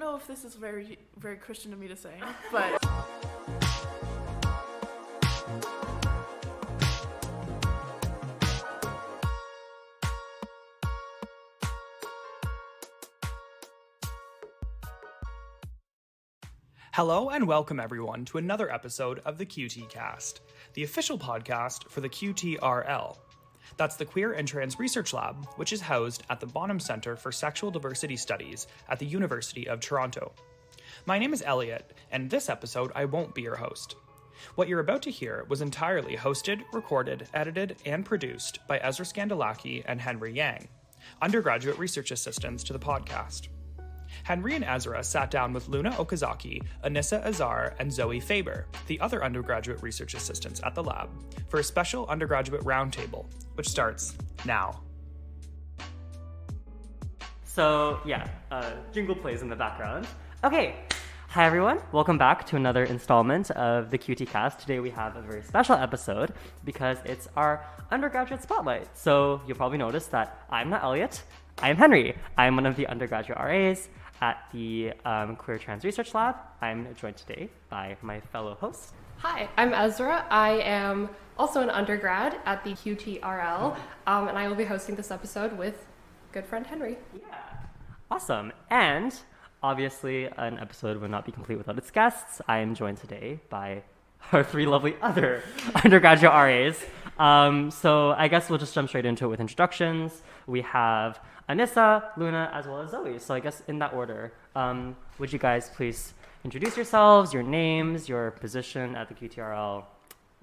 know if this is very, very Christian of me to say, but... Hello and welcome everyone to another episode of the QTCast, the official podcast for the QTRL. That's the Queer and Trans Research Lab, which is housed at the Bonham Centre for Sexual Diversity Studies at the University of Toronto. My name is Elliot, and this episode I won't be your host. What you're about to hear was entirely hosted, recorded, edited, and produced by Ezra and Henry Yang, undergraduate research assistants to the podcast. Henry and Ezra sat down with Luna Okazaki, Annisa Azar, and Zoe Faber, the other undergraduate research assistants at the lab, for a special undergraduate roundtable, which starts now. So, jingle plays in the background. Okay, hi everyone. Welcome back to another installment of the QTCast. Today we have a very special episode because it's our undergraduate spotlight. So you'll probably notice that I'm not Elliot, I am Henry. I'm one of the undergraduate RAs at the Queer Trans Research Lab. I'm joined today by my fellow hosts. Hi, I'm Ezra. I am also an undergrad at the QTRL, and I will be hosting this episode with good friend Henry. Yeah, awesome. And obviously, an episode would not be complete without its guests. I am joined today by our three lovely other undergraduate RAs. So I guess we'll just jump straight into it with introductions. We have Annisa, Luna, as well as Zoe. So I guess in that order, would you guys please introduce yourselves, your names, your position at the QTRL,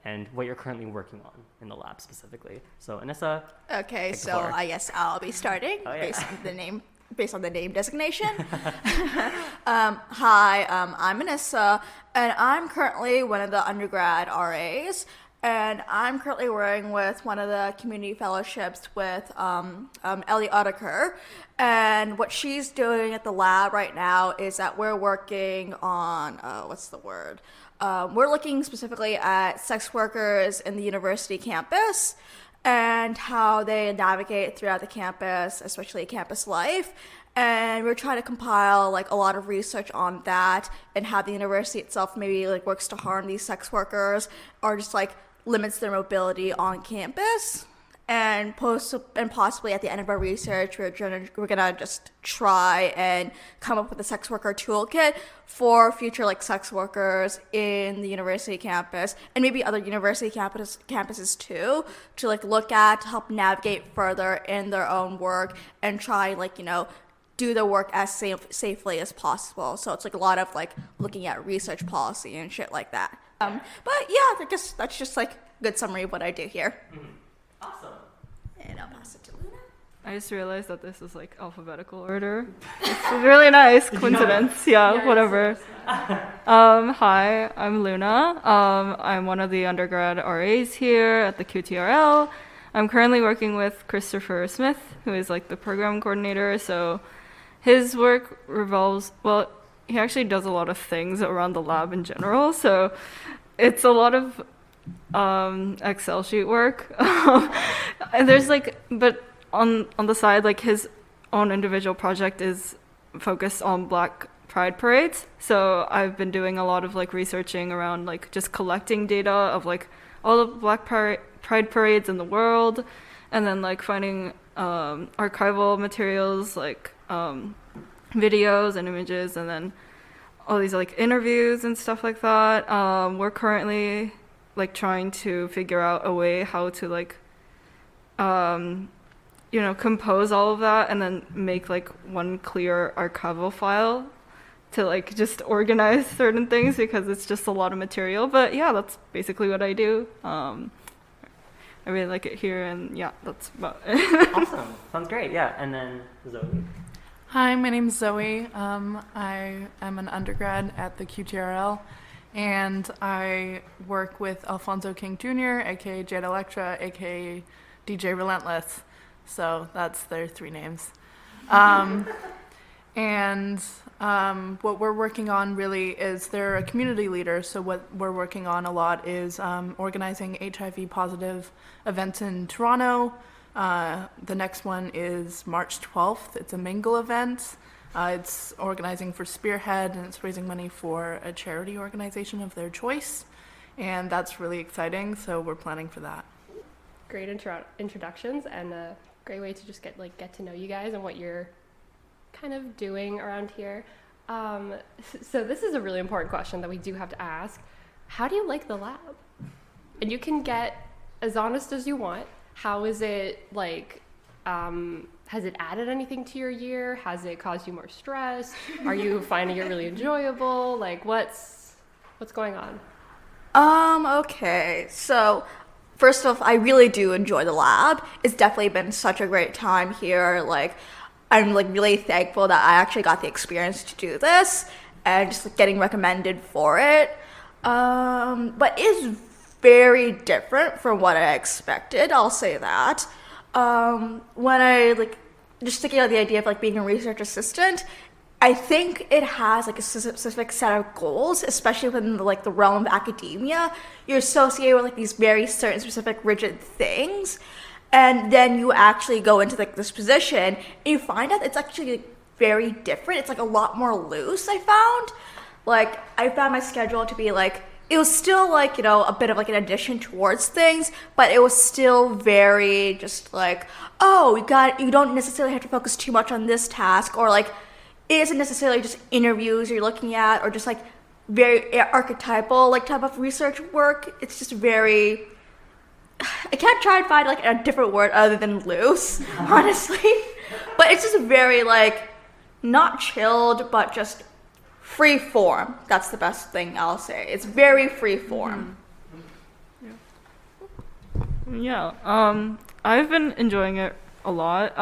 and what you're currently working on in the lab specifically. So Annisa. Okay, so I guess I'll be starting based on the name designation. Hi, I'm Annisa, and I'm currently one of the undergrad RAs. And I'm currently working with one of the community fellowships with Ellie Ottaker. And what she's doing at the lab right now is that we're working on, we're looking specifically at sex workers in the university campus and how they navigate throughout the campus, especially campus life. And we're trying to compile a lot of research on that and how the university itself maybe works to harm these sex workers or just limits their mobility on campus. And possibly at the end of our research, we're gonna just try and come up with a sex worker toolkit for future sex workers in the university campus and maybe other university campuses too, to look at, to help navigate further in their own work and try do the work as safely as possible. So it's a lot of looking at research policy and shit like that. But yeah, I guess that's just a good summary of what I do here. Mm-hmm. Awesome. And I'll pass it to Luna. I just realized that this is alphabetical order. It's a really nice coincidence. Yeah, whatever. Hi, I'm Luna. I'm one of the undergrad RAs here at the QTRL. I'm currently working with Christopher Smith, who is the program coordinator. So his work revolves, he actually does a lot of things around the lab in general. So it's a lot of Excel sheet work. And there's but on the side, his own individual project is focused on Black Pride parades. So I've been doing a lot of researching around just collecting data of all the Black Pride parades in the world, and then finding archival materials videos and images, and then all these interviews and stuff like that. We're currently trying to figure out a way how to compose all of that and then make one clear archival file to just organize certain things, because it's just a lot of material. But yeah, that's basically what I do. I really like it here, and yeah, that's about it. Awesome. Sounds great. Yeah. And then Zoe. Hi, my name's Zoe. I am an undergrad at the QTRL, and I work with Alfonso King Jr., aka Jade Electra, aka DJ Relentless. So that's their three names. And what we're working on really is they're a community leader. So what we're working on a lot is organizing HIV positive events in Toronto. The next one is March 12th. It's a mingle event. It's organizing for Spearhead, and it's raising money for a charity organization of their choice, and that's really exciting, so we're planning for that. Great introductions, and a great way to just get to know you guys and what you're kind of doing around here. So this is a really important question that we do have to ask. How do you like the lab? And you can get as honest as you want. How is it like, has it added anything to your year? Has it caused you more stress? Are you finding it really enjoyable? Like, what's going on? Okay, so first off, I really do enjoy the lab. It's definitely been such a great time here. Like, I'm like really thankful that I actually got the experience to do this and just like, getting recommended for it. But it's very different from what I expected, I'll say that. When I like just thinking of the idea of like being a research assistant, I think it has like a specific set of goals, especially within the realm of academia. You're associated with like these very certain specific rigid things, and then you actually go into like this position and you find out it's actually like, very different. It's like a lot more loose. I found my schedule to be like, it was still like, you know, a bit of like an addition towards things, but it was still very just like, oh, you don't necessarily have to focus too much on this task, or like it isn't necessarily just interviews you're looking at, or just like very archetypal like type of research work. It's just very, I can't try and find like a different word other than loose, honestly, but it's just very like not chilled, but just free form. That's the best thing I'll say. It's very free form. Yeah, I've been enjoying it a lot.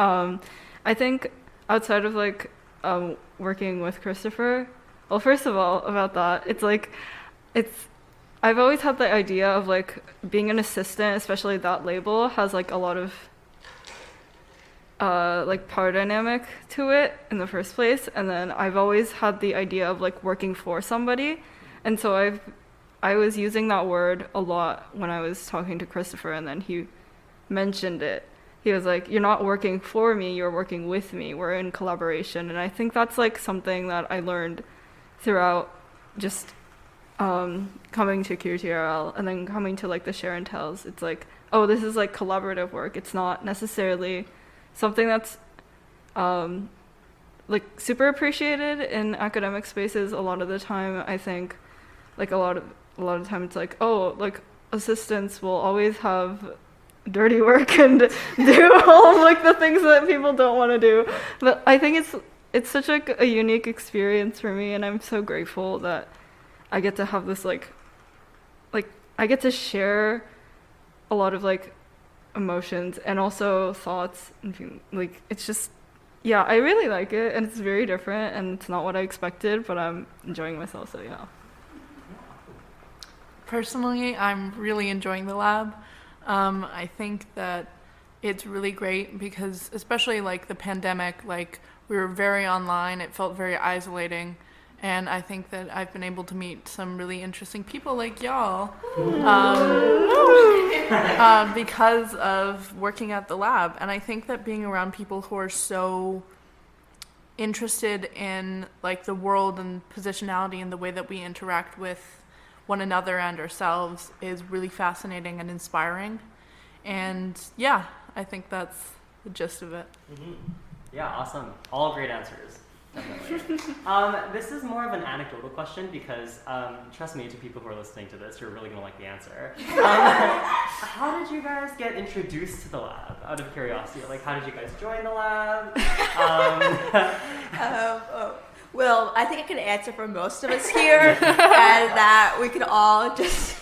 I think outside of like working with Christopher, well, first of all, about that, I've always had the idea of like being an assistant, especially that label has like a lot of like power dynamic to it in the first place, and then I've always had the idea of like working for somebody, and so I was using that word a lot when I was talking to Christopher, and then he mentioned it. He was like, you're not working for me, you're working with me, we're in collaboration. And I think that's like something that I learned throughout just coming to QTRL and then coming to like the share and tells. It's like, oh, this is like collaborative work. It's not necessarily something that's like super appreciated in academic spaces a lot of the time. I think like a lot of the time it's like, oh, like assistants will always have dirty work and do all of like the things that people don't want to do. But I think it's such a unique experience for me, and I'm so grateful that I get to have this like I get to share a lot of like emotions and also thoughts and like it's just, yeah, I really like it, and it's very different and it's not what I expected, but I'm enjoying myself, so yeah. Personally, I'm really enjoying the lab. I think that it's really great because especially like the pandemic, like we were very online, it felt very isolating, and I think that I've been able to meet some really interesting people like y'all because of working at the lab. And I think that being around people who are so interested in like the world and positionality and the way that we interact with one another and ourselves is really fascinating and inspiring. And yeah, I think that's the gist of it. Mm-hmm. Yeah, awesome. All great answers. Definitely. This is more of an anecdotal question because, trust me, to people who are listening to this, you're really going to like the answer. How did you guys get introduced to the lab, out of curiosity? Like, how did you guys join the lab? Well, I think I can answer for most of us here, and that we can all just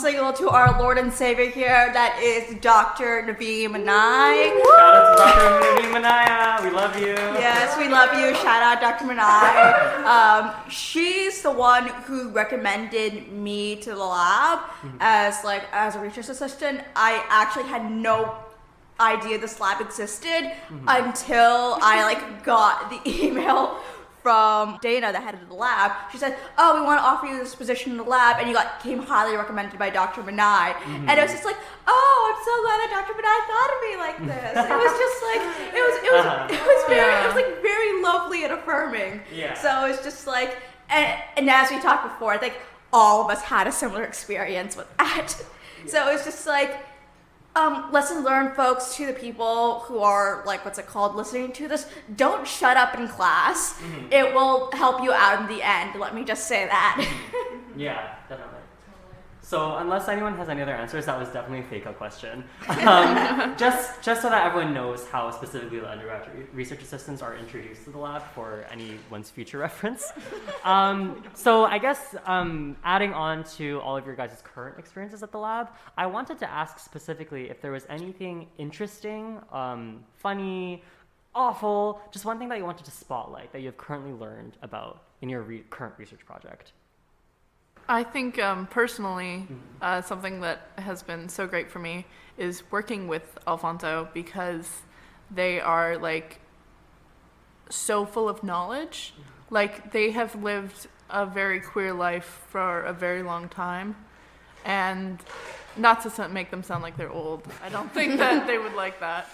signal to our Lord and Savior here. That is Dr. Naveem Manai. Shout out to Dr. Naveem Manai. We love you. Yes, we love you. Shout out Dr. Manai. She's the one who recommended me to the lab as a research assistant. I actually had no idea this lab existed until I got the email from Dana, the head of the lab. She said, "Oh, we want to offer you this position in the lab," and you came highly recommended by Dr. Manai. And it was just like, "Oh, I'm so glad that Dr. Manai thought of me like this." It was just like it was like very lovely and affirming. Yeah. So it's just like, and as we talked before, I think all of us had a similar experience with that. Yeah. So it's just like, lesson learned, folks, to the people who are listening to this. Don't shut up in class. It will help you out in the end. Let me just say that. Yeah, definitely. So unless anyone has any other answers, that was definitely a fake-out question. Just so that everyone knows how specifically the undergraduate research assistants are introduced to the lab for anyone's future reference. So I guess adding on to all of your guys' current experiences at the lab, I wanted to ask specifically if there was anything interesting, funny, awful, just one thing that you wanted to spotlight that you have currently learned about in your current research project. I think personally, something that has been so great for me is working with Alfonso, because they are so full of knowledge. They have lived a very queer life for a very long time, and not to make them sound like they're old. I don't think that they would like that.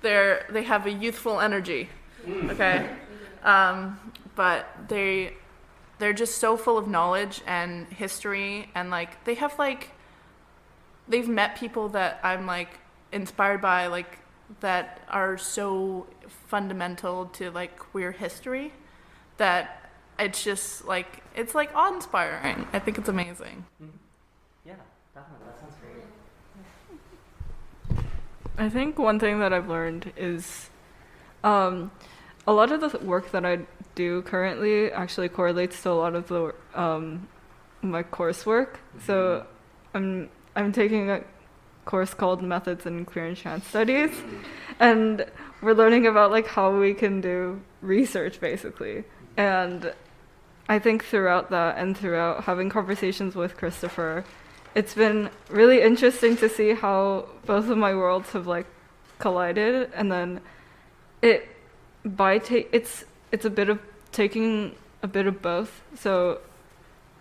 They have a youthful energy, okay, but they're just so full of knowledge and history, and they've met people that I'm inspired by, that are so fundamental to queer history, that it's just it's awe-inspiring. I think it's amazing. Yeah, definitely. That sounds great. I think one thing that I've learned is a lot of the work that I do currently actually correlates to a lot of the my coursework. So I'm taking a course called Methods in Queer and Trans Studies, and we're learning about how we can do research basically. And I think throughout that and throughout having conversations with Christopher, it's been really interesting to see how both of my worlds have collided, and then it's a bit of taking a bit of both. So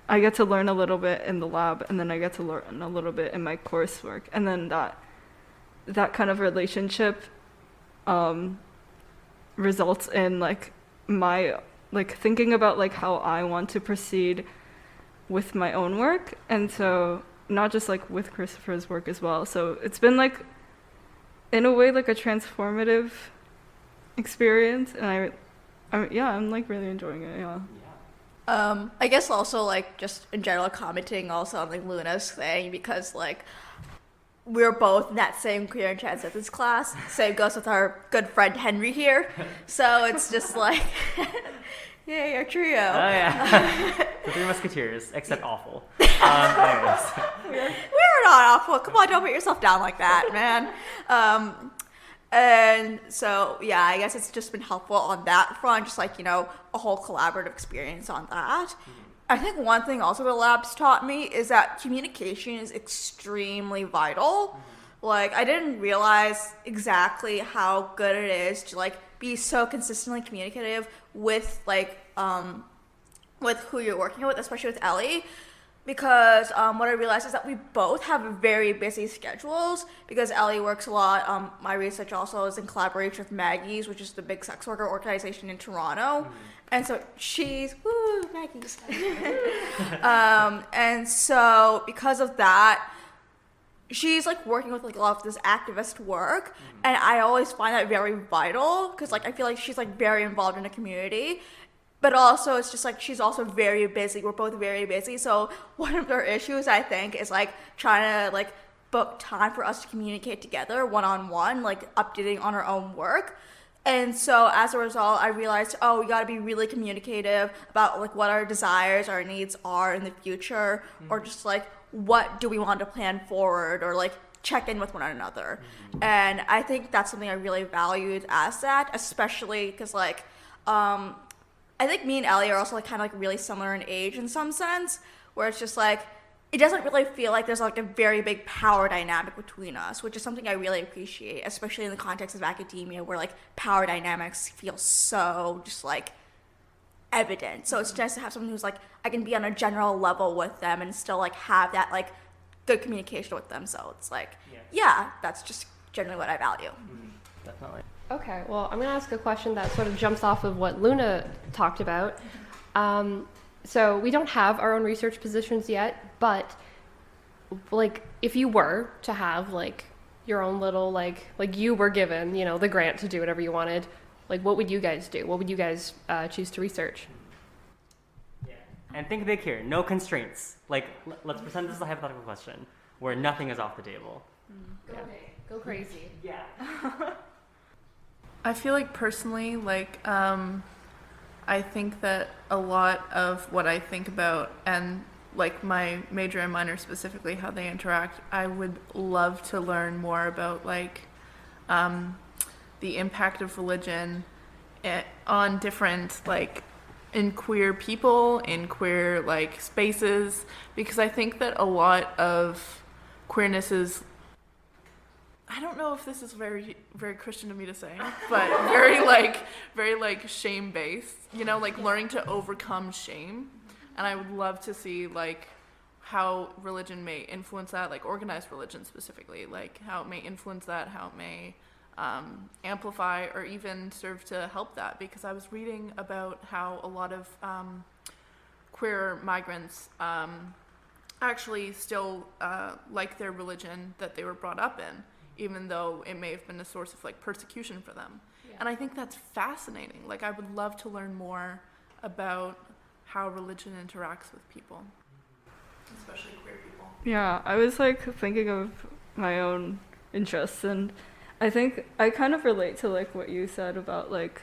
I get to learn a little bit in the lab, and then I get to learn a little bit in my coursework, and then that kind of relationship results in my thinking about how I want to proceed with my own work, and so not just with Christopher's work as well. So it's been in a way a transformative experience, and I'm really enjoying it. Yeah. I guess also just in general commenting also on Luna's thing, because we're both in that same queer and trans ethics class. Same goes with our good friend Henry here. So it's just yay, our trio. Oh yeah, the Three Musketeers, except awful. Anyways. We're not awful. Come on, don't put yourself down like that, man. And so, yeah, I guess it's just been helpful on that front, just a whole collaborative experience on that. I think one thing also the lab's taught me is that communication is extremely vital. I didn't realize exactly how good it is to be so consistently communicative with who you're working with, especially with Ellie. Because what I realized is that we both have very busy schedules, because Ellie works a lot. My research also is in collaboration with Maggie's, which is the big sex worker organization in Toronto. And so she's, woo, Maggie's. And so because of that, she's working with a lot of this activist work. And I always find that very vital, because I feel she's very involved in the community. But also, it's just she's also very busy. We're both very busy. So one of our issues, I think, is trying to book time for us to communicate together one-on-one, updating on our own work. And so as a result, I realized, we got to be really communicative about what our desires, our needs are in the future, or just what do we want to plan forward, or check in with one another. And I think that's something I really valued as that, especially because I think me and Ellie are also kind of really similar in age in some sense, where it's just it doesn't really feel like there's like a very big power dynamic between us, which is something I really appreciate, especially in the context of academia where like power dynamics feel so just like evident. So it's nice to have someone who's like, I can be on a general level with them and still like have that like good communication with them. So it's like, yeah, that's just generally what I value. Definitely. Okay, well, I'm going to ask a question that sort of jumps off of what Luna talked about. So we don't have our own research positions yet, but like if you were to have like your own little like you were given, you know, the grant to do whatever you wanted, like what would you guys do? What would you guys choose to research? Yeah. And think big here, no constraints. Like let's pretend this is a hypothetical question where nothing is off the table. Go crazy. Yeah. I feel like personally, like, I think that a lot of what I think about and like my major and minor specifically, how they interact, I would love to learn more about like the impact of religion on different like in queer people, in queer like spaces, because I think that a lot of queerness is, I don't know if this is very, very Christian of me to say, but very like shame based, you know, like learning to overcome shame. And I would love to see like how religion may influence that, like organized religion specifically, like how it may influence that, how it may amplify or even serve to help that. Because I was reading about how a lot of queer migrants actually still like their religion that they were brought up in, even though it may have been a source of like persecution for them. Yeah. And I think that's fascinating. Like I would love to learn more about how religion interacts with people, especially queer people. Yeah, I was like thinking of my own interests, and I think I kind of relate to like what you said about like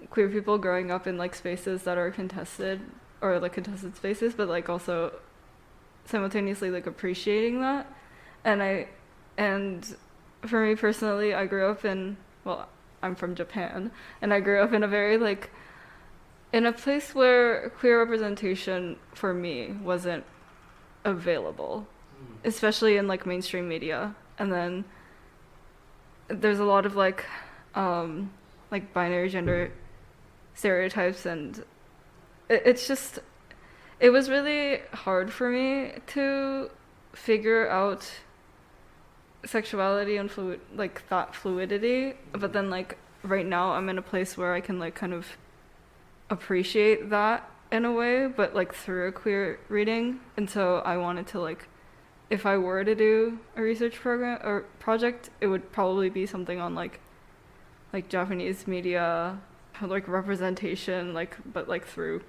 queer people growing up in like spaces that are contested or like contested spaces, but like also simultaneously like appreciating that. And for me personally, I grew up in, well, I'm from Japan, and I grew up in a very like in a place where queer representation for me wasn't available, especially in like mainstream media. And then there's a lot of like binary gender stereotypes, and it was really hard for me to figure out sexuality and that fluidity. But then like right now I'm in a place where I can like kind of appreciate that in a way, but like through a queer reading. And so I wanted to like, if I were to do a research program or project, it would probably be something on like Japanese media, like representation, but like through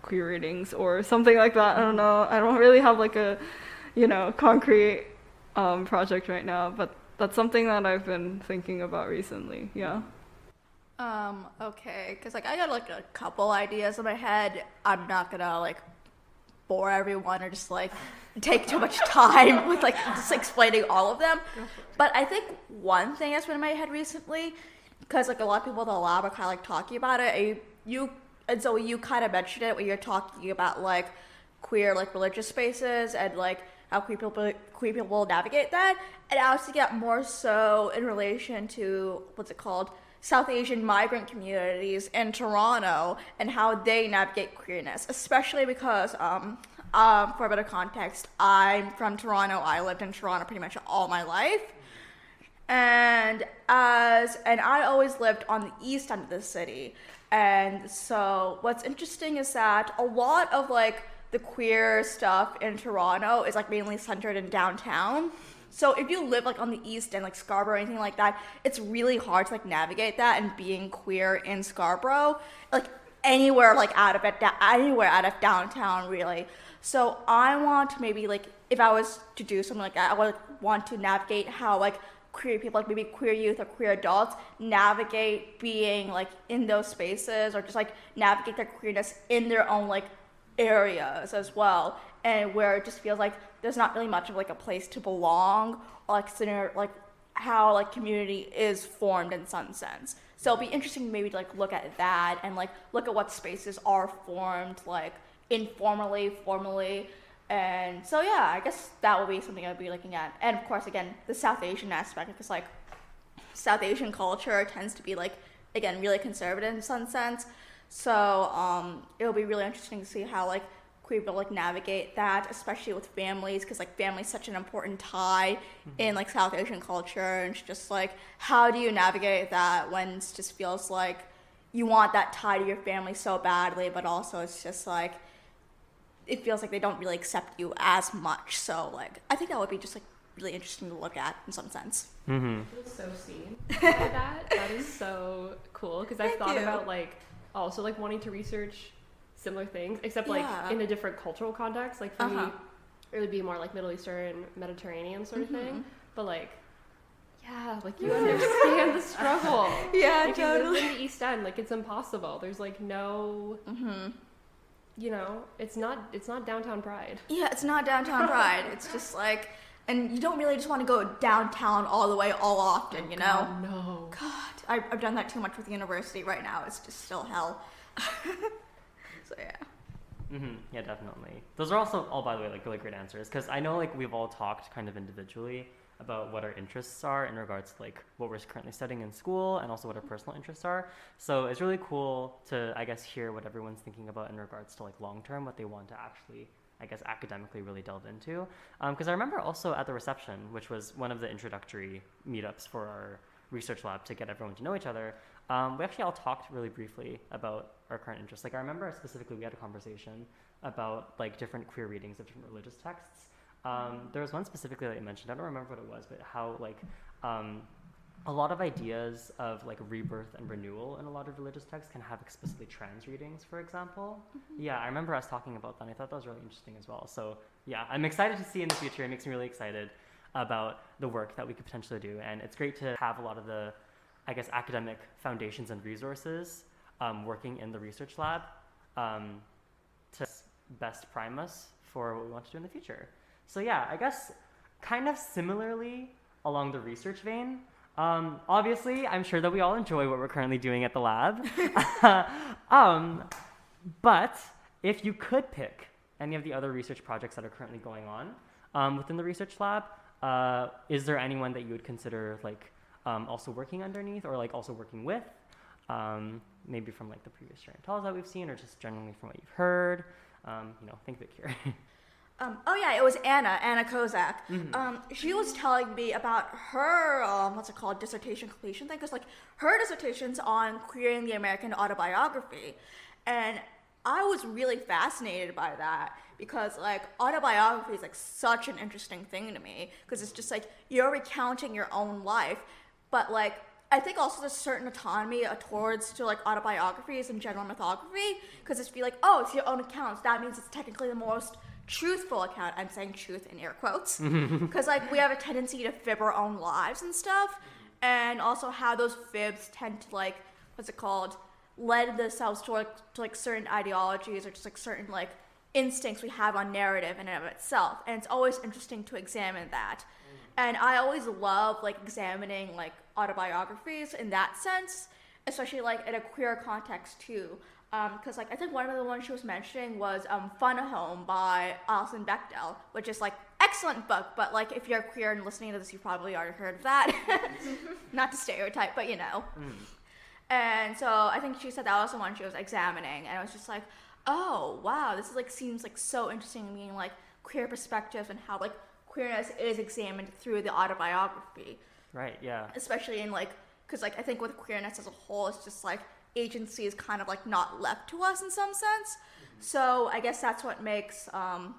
queer readings or something like that. I don't know. I don't really have like a, concrete project right now, but that's something that I've been thinking about recently. Yeah. Okay, because like I got like a couple ideas in my head. I'm not gonna like bore everyone or just like take too much time with like just explaining all of them. But I think one thing that's been in my head recently, because like a lot of people in the lab are kind of like talking about it. And so you kind of mentioned it when you're talking about like queer like religious spaces and like how queer people navigate that. And I was thinking more so in relation to South Asian migrant communities in Toronto and how they navigate queerness, especially because, for a bit of context, I'm from Toronto. I lived in Toronto pretty much all my life. And I always lived on the east end of the city. And so what's interesting is that a lot of like the queer stuff in Toronto is like mainly centered in downtown. So if you live like on the east end, like Scarborough or anything like that, it's really hard to like navigate that. And being queer in Scarborough, like anywhere out of downtown really. So I want to maybe like, if I was to do something like that, I would want to navigate how like queer people, like maybe queer youth or queer adults, navigate being like in those spaces, or just like navigate their queerness in their own like areas as well, and where it just feels like there's not really much of like a place to belong, or like consider like how like community is formed in some sense. So it'll be interesting maybe to like look at that and like look at what spaces are formed like informally, formally, And so yeah, I guess that will be something I'll be looking at. And of course, again, the South Asian aspect, because like South Asian culture tends to be like, again, really conservative in some sense. So it'll be really interesting to see how like queer people like navigate that, especially with families, because like family's such an important tie in like South Asian culture, and it's just like, how do you navigate that when it just feels like you want that tie to your family so badly, but also it's just like it feels like they don't really accept you as much. So like I think that would be just like really interesting to look at in some sense. I feel so seen by that. That is so cool, because I've thought about like also like wanting to research similar things, except like in a different cultural context. Like for me, it would be more like Middle Eastern, Mediterranean sort of thing. But like, yeah, like you understand the struggle. Yeah, like, totally. You live in the East End, like it's impossible. There's like no, you know, it's not downtown Pride. Yeah, it's not downtown Pride. It's just like, and you don't really just want to go downtown all the way all often, you know? God, no. God, I've done that too much with the university right now. It's just still hell. So yeah. Yeah, definitely. Those are also all, by the way, like really great answers, because I know like we've all talked kind of individually about what our interests are in regards to like what we're currently studying in school and also what our personal interests are. So it's really cool to, I guess, hear what everyone's thinking about in regards to like long term, what they want to actually, I guess, academically really delve into. Because I remember also at the reception, which was one of the introductory meetups for our research lab to get everyone to know each other, we actually all talked really briefly about our current interests. Like I remember specifically we had a conversation about like different queer readings of different religious texts. There was one specifically that you mentioned, I don't remember what it was, but how like a lot of ideas of like rebirth and renewal in a lot of religious texts can have explicitly trans readings, for example. Yeah, I remember us talking about that, and I thought that was really interesting as well. So yeah, I'm excited to see in the future. It makes me really excited about the work that we could potentially do, and it's great to have a lot of the, I guess, academic foundations and resources working in the research lab to best prime us for what we want to do in the future. So yeah, I guess kind of similarly along the research vein, obviously I'm sure that we all enjoy what we're currently doing at the lab. But if you could pick any of the other research projects that are currently going on within the research lab, is there anyone that you would consider like also working underneath or like also working with? Maybe from like the previous Gerontals that we've seen, or just generally from what you've heard. Think of it here. Oh yeah, it was Anna Kozak. She was telling me about her, dissertation completion thing, because like her dissertation's on queering the American autobiography, and I was really fascinated by that, because like autobiography is like such an interesting thing to me, because it's just like you're recounting your own life, but like I think also there's certain autonomy towards to like autobiographies and general mythography, because it's be like, oh, it's your own accounts, that means it's technically the most truthful account. I'm saying truth in air quotes, because like we have a tendency to fib our own lives and stuff, and also how those fibs tend to like lend themselves to like certain ideologies or just like certain like instincts we have on narrative in and of itself, and it's always interesting to examine that. And I always love like examining like autobiographies in that sense, especially like in a queer context too. Because like I think one of the ones she was mentioning was Fun Home by Alison Bechdel, which is like excellent book, but like if you're queer and listening to this, you've probably already heard of that. Not to stereotype, but you know. And so I think she said that was the one she was examining, and I was just like, oh wow, this is like seems like so interesting, meaning like queer perspectives and how like queerness is examined through the autobiography. Right. Yeah. Especially in like, because like I think with queerness as a whole, it's just like agency is kind of like not left to us in some sense. So I guess that's what makes what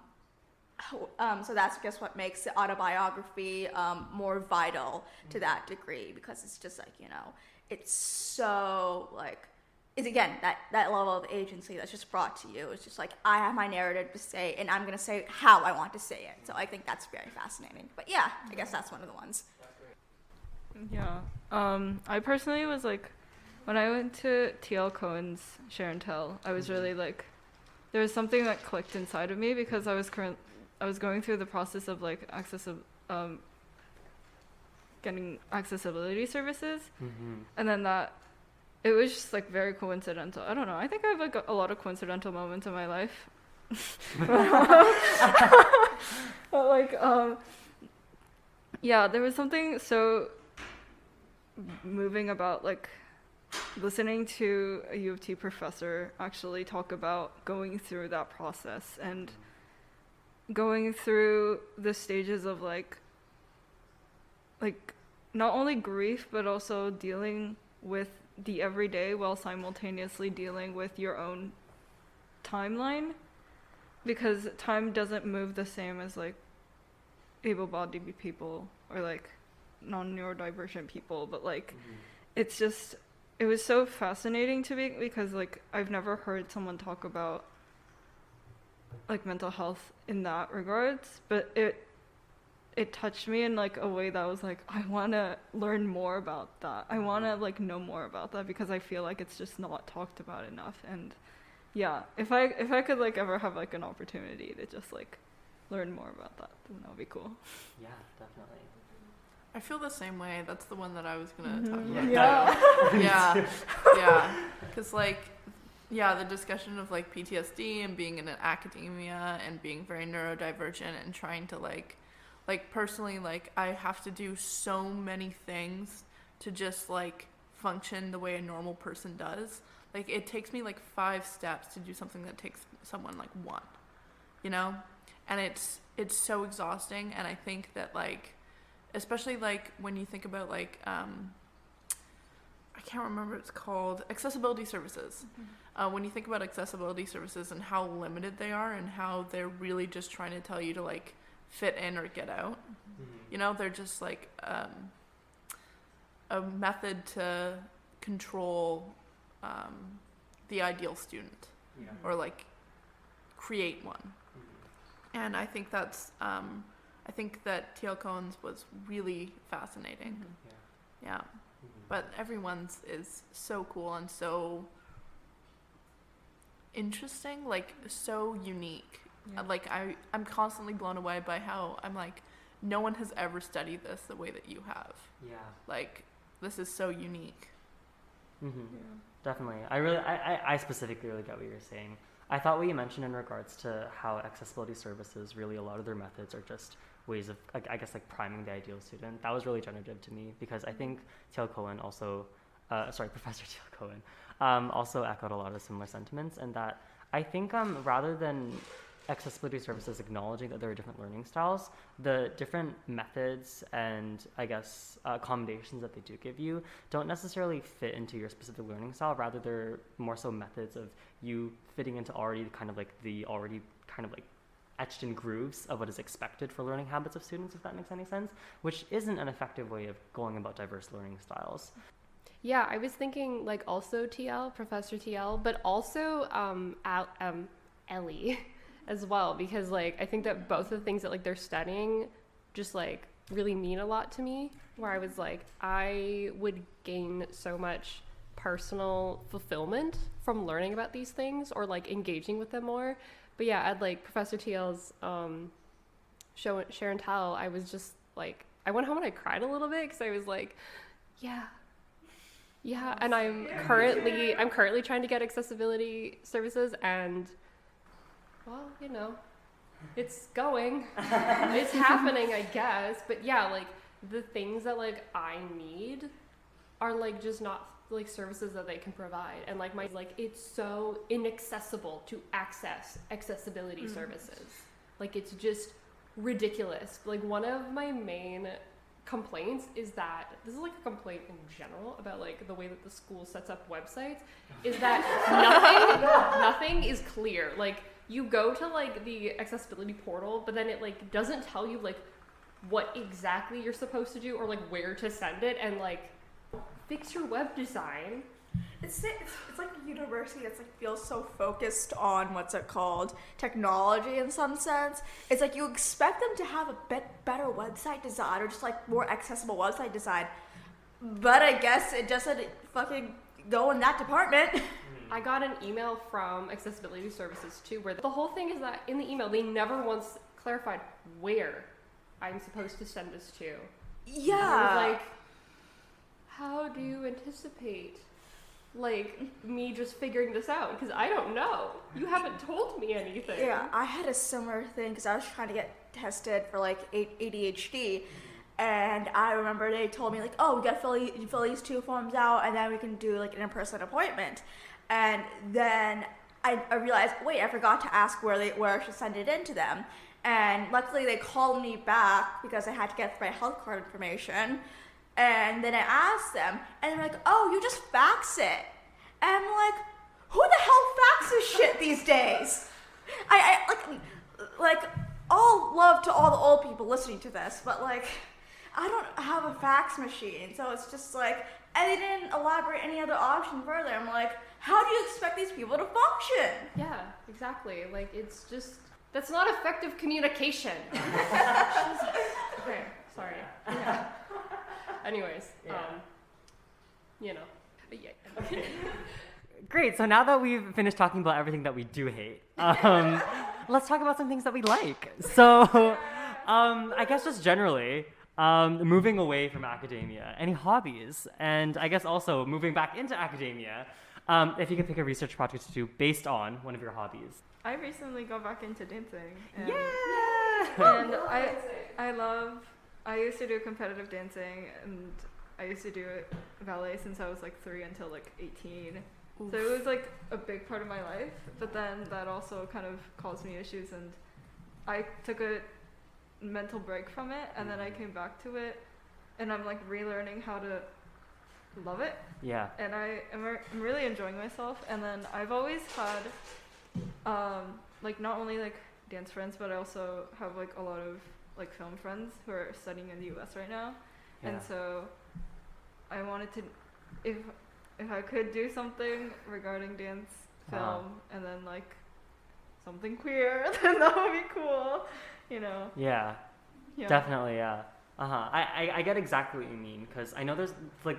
makes the autobiography more vital to that degree, because it's just like, you know, it's so like, it's again that level of agency that's just brought to you. It's just like, I have my narrative to say, and I'm gonna say it how I want to say it. So I think that's very fascinating. But yeah, I guess that's one of the ones. Yeah. I personally was like, when I went to T.L. Cohen's Share and Tell, I was really like, there was something that clicked inside of me, because I was going through the process of like getting accessibility services, and then that it was just like very coincidental. I don't know. I think I have like a lot of coincidental moments in my life, But like, yeah, there was something so moving about like listening to a U of T professor actually talk about going through that process and going through the stages of like not only grief but also dealing with the everyday while simultaneously dealing with your own timeline, because time doesn't move the same as like able-bodied people or like non-neurodivergent people, but like it's just, it was so fascinating to me because like I've never heard someone talk about like mental health in that regards, but it touched me in like a way that was like, I want to learn more about that. I want to like know more about that because I feel like it's just not talked about enough. And yeah, if I could like ever have like an opportunity to just like learn more about that, then that would be cool. Yeah, definitely. I feel the same way. That's the one that I was gonna talk about. Yeah. Yeah. Because like, yeah, the discussion of like PTSD and being in academia and being very neurodivergent and trying to like personally, like I have to do so many things to just like function the way a normal person does. Like it takes me like 5 steps to do something that takes someone like 1, you know? And it's so exhausting. And I think that like, especially like when you think about like, I can't remember what it's called, accessibility services. When you think about accessibility services and how limited they are and how they're really just trying to tell you to like fit in or get out, you know, they're just like a method to control the ideal student or like create one. And I think that's I think that T.L. Cohen's was really fascinating. Yeah. But everyone's is so cool and so interesting, like so unique. Like I'm constantly blown away by how I'm like, no one has ever studied this the way that you have. Yeah. Like this is so unique. Definitely. I specifically really get what you're saying. I thought what you mentioned in regards to how accessibility services, really a lot of their methods are just ways of, I guess, like priming the ideal student. That was really generative to me because I think T.L. Cohen also, Professor T.L. Cohen, also echoed a lot of similar sentiments, and that I think rather than accessibility services acknowledging that there are different learning styles, the different methods and I guess accommodations that they do give you don't necessarily fit into your specific learning style. Rather, they're more so methods of you fitting into already kind of like the already kind of like etched in grooves of what is expected for learning habits of students, if that makes any sense, which isn't an effective way of going about diverse learning styles. Yeah, I was thinking like also Professor TL, but also Ellie as well, because like I think that both of the things that like they're studying just like really mean a lot to me, where I was like, I would gain so much personal fulfillment from learning about these things or like engaging with them more. But yeah, at like Professor TL's show and tell, I was just like, I went home and I cried a little bit because I was like, yeah, and I'm currently trying to get accessibility services, and well, you know, it's going, it's happening, I guess. But yeah, like the things that like I need are like just not like services that they can provide, and like it's so inaccessible to access accessibility services. Like it's just ridiculous. Like one of my main complaints is that this is like a complaint in general about like the way that the school sets up websites, is that nothing is clear. Like you go to like the accessibility portal, but then it like doesn't tell you like what exactly you're supposed to do or like where to send it, and like fix your web design. It's like a university that's like feels so focused on what's it called, technology in some sense. It's like you expect them to have a bit better website design or just like more accessible website design, but I guess it just didn't fucking go in that department. I got an email from accessibility services too, where the whole thing is that in the email they never once clarified where I'm supposed to send this to. Yeah. I was like, how do you anticipate like me just figuring this out because I don't know. You haven't told me anything. Yeah, I had a similar thing because I was trying to get tested for like ADHD, and I remember they told me like, oh, we got to fill these 2 forms out, and then we can do like an in-person appointment. And then I realized, wait, I forgot to ask where I should send it in to them. And luckily they called me back because I had to get my health card information. And then I asked them, and they're like, oh, you just fax it. And I'm like, who the hell faxes shit these days? I like all love to all the old people listening to this, but like, I don't have a fax machine, so it's just like, and they didn't elaborate any other option further. I'm like, how do you expect these people to function? Yeah, exactly. Like, it's just, that's not effective communication. Okay, sorry. Yeah. Anyways, you know. Yeah. Okay. Great. So now that we've finished talking about everything that we do hate, let's talk about some things that we like. So, I guess just generally, moving away from academia, any hobbies, and I guess also moving back into academia, if you could pick a research project to do based on one of your hobbies. I recently got back into dancing. And, Yeah! and I used to do competitive dancing, and I used to do ballet since I was like 3 until like 18. Oof. So it was like a big part of my life, but then that also kind of caused me issues, and I took a mental break from it, and then I came back to it, and I'm like relearning how to love it. Yeah. And I'm really enjoying myself. And then I've always had like not only like dance friends, but I also have like a lot of like film friends who are studying in the US right now. Yeah. And so I wanted to, if I could do something regarding dance, film, and then like something queer, then that would be cool, you know. Yeah. Definitely, yeah. I get exactly what you mean, because I know there's like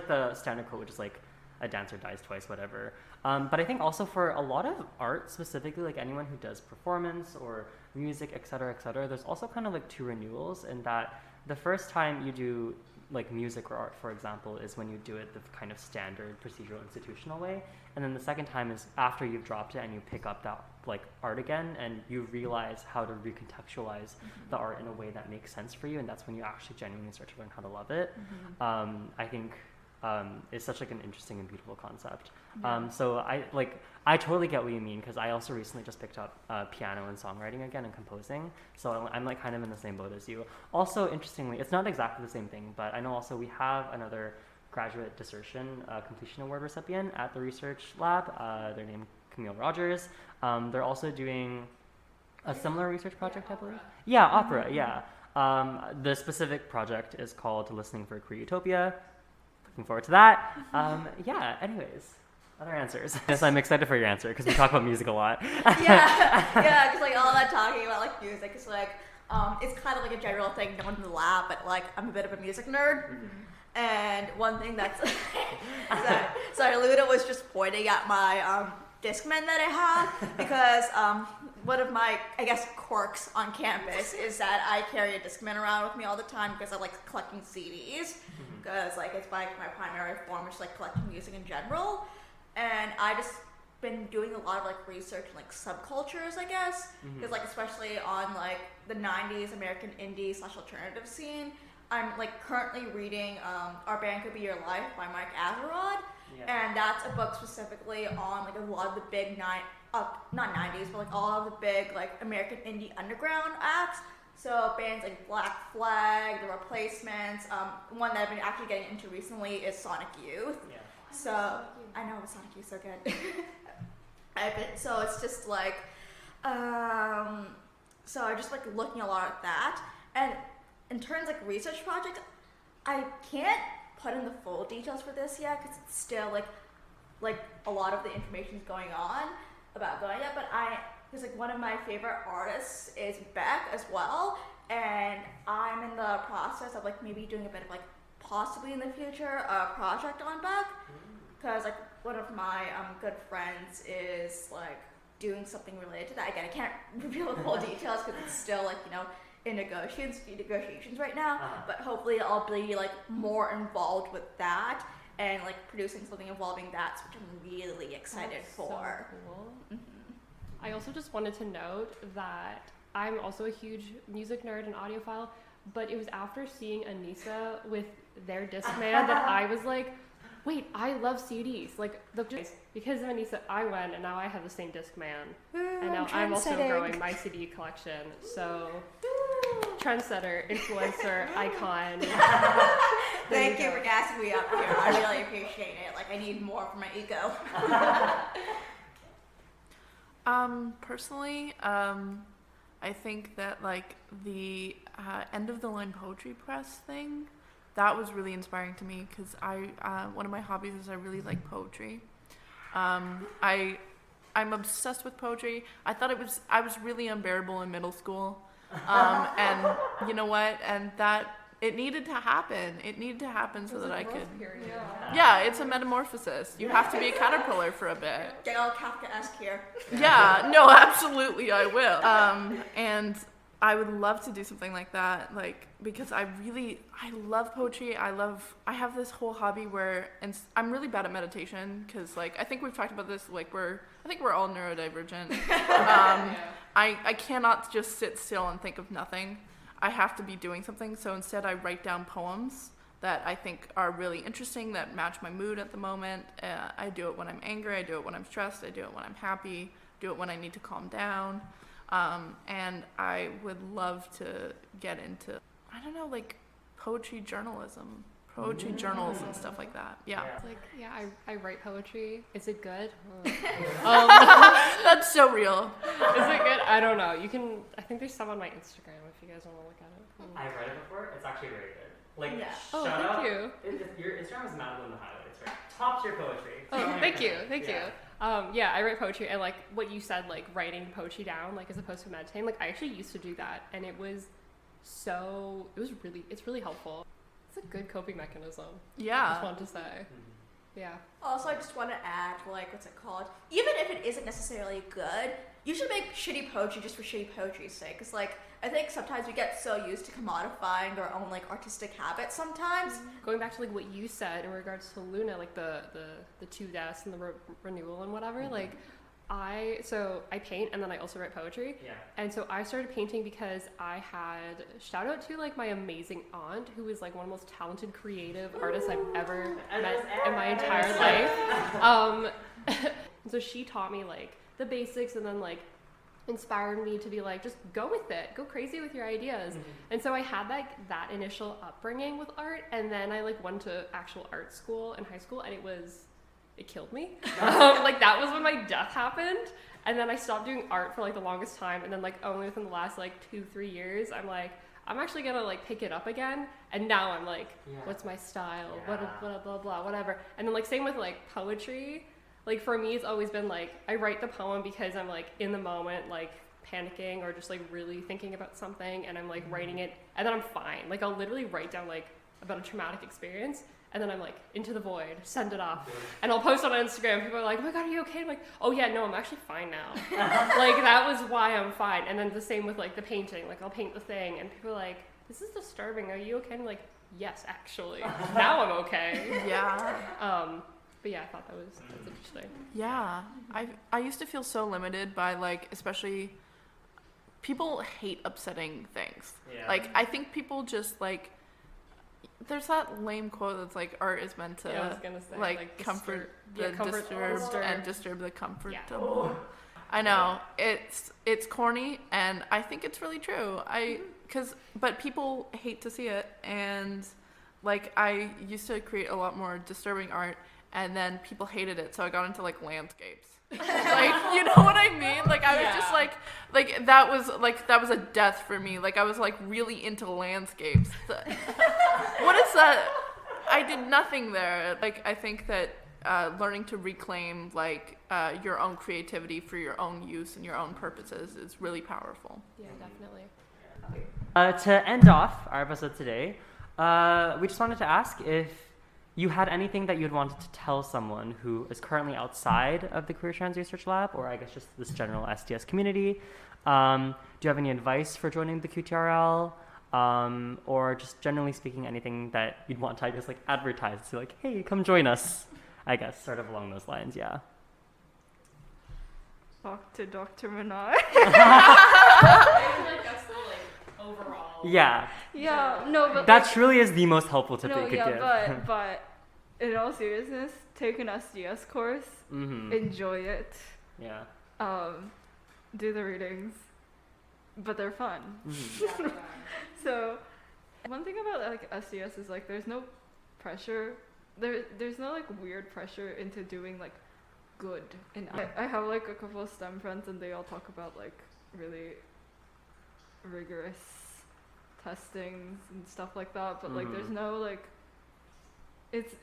the standard quote, which is like a dancer dies twice, whatever. But I think also for a lot of art, specifically like anyone who does performance or music, et cetera, there's also kind of like 2 renewals, in that the first time you do like music or art, for example, is when you do it the kind of standard procedural institutional way, and then the second time is after you've dropped it and you pick up that like art again, and you realize how to recontextualize the art in a way that makes sense for you, and that's when you actually genuinely start to learn how to love it. I think it's such like an interesting and beautiful concept. So I totally get what you mean, because I also recently just picked up piano and songwriting again and composing, so I'm like kind of in the same boat as you. Also, interestingly, it's not exactly the same thing, but I know also we have another graduate dissertation completion award recipient at the research lab. They're named Camille Rogers. They're also doing a similar research project, I believe. Yeah, opera, yeah. The specific project is called Listening for a Queer Utopia. Looking forward to that. Yeah, anyways, other answers. Yes, I'm excited for your answer, because we talk about music a lot. yeah, because like all that talking about like music is like, it's kind of like a general thing, no one in the lab, but like I'm a bit of a music nerd. And one thing that's, sorry, Luna was just pointing at my Discman that I have, because one of my, I guess, quirks on campus is that I carry a Discman around with me all the time, because I like collecting CDs, because like it's like my primary form, which is like collecting music in general. And I just been doing a lot of like research in like subcultures, I guess, because like especially on like the 90s American indie / alternative scene. I'm like currently reading Our Band Could Be Your Life by Mike Azerrod, and that's a book specifically on like a lot of the big not 90s, but like all of the big like American indie underground acts. So bands like Black Flag, The Replacements. One that I've been actually getting into recently is Sonic Youth. Yeah. So I know Sonic Youth so good. So it's just like, so I'm just like looking a lot at that. And in terms of like research project, I can't put in the full details for this yet, because it's still like a lot of the information is going on about going yet. But because like one of my favorite artists is Beck as well, and I'm in the process of like maybe doing a bit of like possibly in the future a project on Beck, because like one of my good friends is like doing something related to that. Again, I can't reveal the full details because it's still like, you know, in negotiations right now, but hopefully I'll be like more involved with that. and like producing something involving that, which I'm really excited for. So cool. I also just wanted to note that I'm also a huge music nerd and audiophile, but it was after seeing Annisa with their Discman that I was like, wait, I love CDs. Like, because of Annisa, I went, and now I have the same Discman. And now I'm also growing my CD collection. So, trendsetter, influencer, icon. Thank you for gassing me up here. I really appreciate it. Like, I need more for my ego. Personally, I think that like the end of the line poetry press thing, that was really inspiring to me because one of my hobbies is I really like poetry. I'm obsessed with poetry. I was really unbearable in middle school, and you know what? And that it needed to happen. It needed to happen so that I could. Yeah, it's a metamorphosis. You have to be a caterpillar for a bit. Get all Kafka-esque here. Yeah, no, absolutely, I will. And I would love to do something like that, like because I love poetry. I have this whole hobby where, and I'm really bad at meditation because, like, I think we've talked about this. Like, I think we're all neurodivergent. I cannot just sit still and think of nothing. I have to be doing something. So instead, I write down poems that I think are really interesting, that match my mood at the moment. I do it when I'm angry. I do it when I'm stressed. I do it when I'm happy. Do it when I need to calm down. And I would love to get into, I don't know, like poetry journals and stuff like that. Yeah. It's like, yeah, I write poetry. Is it good? That's so real. Is it good? I don't know. I think there's some on my Instagram if you guys want to look at it. I've read it before. It's actually very good. Like, Oh, shout thank out. you. Your Instagram is Madeline the Highlights, right? Top tier poetry. Oh, thank you. Yeah, I write poetry, and like what you said, like writing poetry down, like as opposed to meditating, like I actually used to do that, and it's really helpful. It's a good coping mechanism. Yeah. I just wanted to say. Yeah. Also, I just want to add, like, what's it called? Even if it isn't necessarily good, you should make shitty poetry just for shitty poetry's sake. Because, like, I think sometimes we get so used to commodifying our own, like, artistic habits sometimes. Going back to, like, what you said in regards to Luna, like, the 2 deaths and the renewal and whatever, like, I paint and then I also write poetry. Yeah. And so I started painting because I had, shout out to like my amazing aunt who is like one of the most talented creative artists I've ever met in my entire life. So she taught me like the basics and then like inspired me to be like, just go with it, go crazy with your ideas. And so I had that initial upbringing with art, and then I like went to actual art school in high school, and it killed me. Like that was when my death happened, and then I stopped doing art for like the longest time, and then like only within the last like 2-3 years I'm like, I'm actually gonna like pick it up again, and now I'm like, what's my style, blah blah whatever. And then like same with like poetry, like for me it's always been like I write the poem because I'm like in the moment, like panicking or just like really thinking about something, and I'm like writing it, and then I'm fine. Like I'll literally write down like about a traumatic experience, and then I'm like, into the void, send it off. And I'll post on Instagram. People are like, oh my God, are you okay? I'm like, oh yeah, no, I'm actually fine now. Like that was why I'm fine. And then the same with like the painting. Like I'll paint the thing and people are like, this is disturbing. Are you okay? And I'm like, yes, actually. Now I'm okay. Yeah. But yeah, I thought that's interesting. Yeah. I used to feel so limited by like, especially people hate upsetting things. Yeah. Like I think people just like, there's that lame quote that's like art is meant to like comfort the disturbed and disturb the comfortable. Yeah. I know it's corny, and I think it's really true. But people hate to see it, and like I used to create a lot more disturbing art, and then people hated it, so I got into like landscapes. Like, you know what I mean? Like I was just like that was a death for me. Like I was like really into landscapes. What is that? I did nothing there. Like I think that learning to reclaim like your own creativity for your own use and your own purposes is really powerful. Yeah, definitely. To end off our episode today, we just wanted to ask if you had anything that you'd wanted to tell someone who is currently outside of the Queer Trans Research Lab, or I guess just this general SDS community. Do you have any advice for joining the QTRL? or just generally speaking, anything that you'd want to, I guess, like advertise. So like, hey, come join us, I guess, sort of along those lines, yeah. Talk to Dr. Minai. Yeah, Yeah, no, but that truly is the most helpful tip that no, you could yeah, give. but in all seriousness, take an SDS course, enjoy it, Yeah. do the readings, but they're fun. Mm-hmm. So, one thing about like SDS is like there's no pressure. There's no like weird pressure into doing like good. And I have like a couple of STEM friends, and they all talk about like really rigorous testings and stuff like that. But like there's no like. It's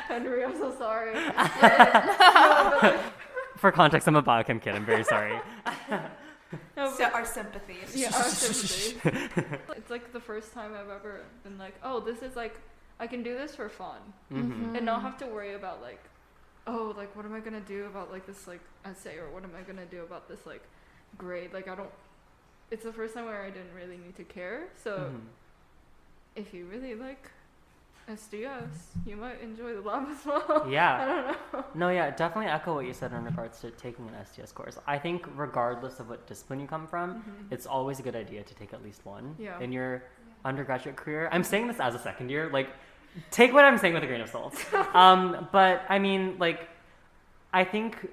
Henry. I'm so sorry. No, but, like, For context, I'm a biochem kid. I'm very sorry. no, So our sympathies. yeah, our sympathy. It's like the first time I've ever been like, oh, this is like, I can do this for fun. Mm-hmm. And not have to worry about like, oh, like what am I gonna do about like this like essay, or what am I gonna do about this like grade? Like I don't, it's the first time where I didn't really need to care. So if you really like SDS, you might enjoy the lab as well. Yeah. I don't know. No, yeah, definitely echo what you said in regards to taking an SDS course. I think regardless of what discipline you come from, it's always a good idea to take at least one in your undergraduate career. I'm saying this as a second year, like, take what I'm saying with a grain of salt. But I mean, like, I think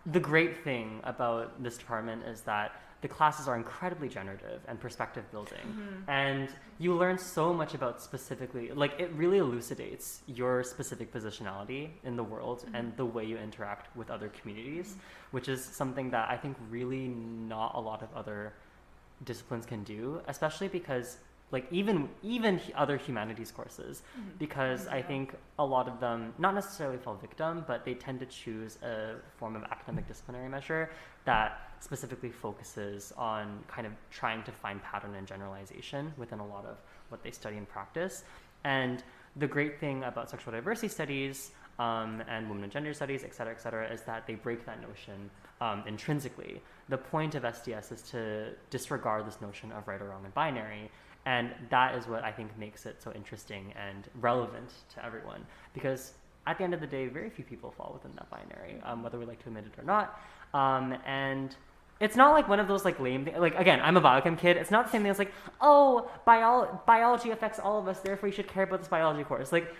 the great thing about this department is that the classes are incredibly generative and perspective building. And you learn so much about specifically, like it really elucidates your specific positionality in the world and the way you interact with other communities, which is something that I think really not a lot of other disciplines can do, especially because like even other humanities courses, because I think a lot of them not necessarily fall victim, but they tend to choose a form of academic disciplinary measure that specifically focuses on kind of trying to find pattern and generalization within a lot of what they study and practice. And the great thing about sexual diversity studies and women and gender studies, et cetera, is that they break that notion intrinsically. The point of SDS is to disregard this notion of right or wrong and binary. And that is what I think makes it so interesting and relevant to everyone. Because at the end of the day, very few people fall within that binary, whether we like to admit it or not. And it's not like one of those like lame things. Like, again, I'm a biochem kid. It's not the same thing as like, oh, biology affects all of us, therefore you should care about this biology course. Like,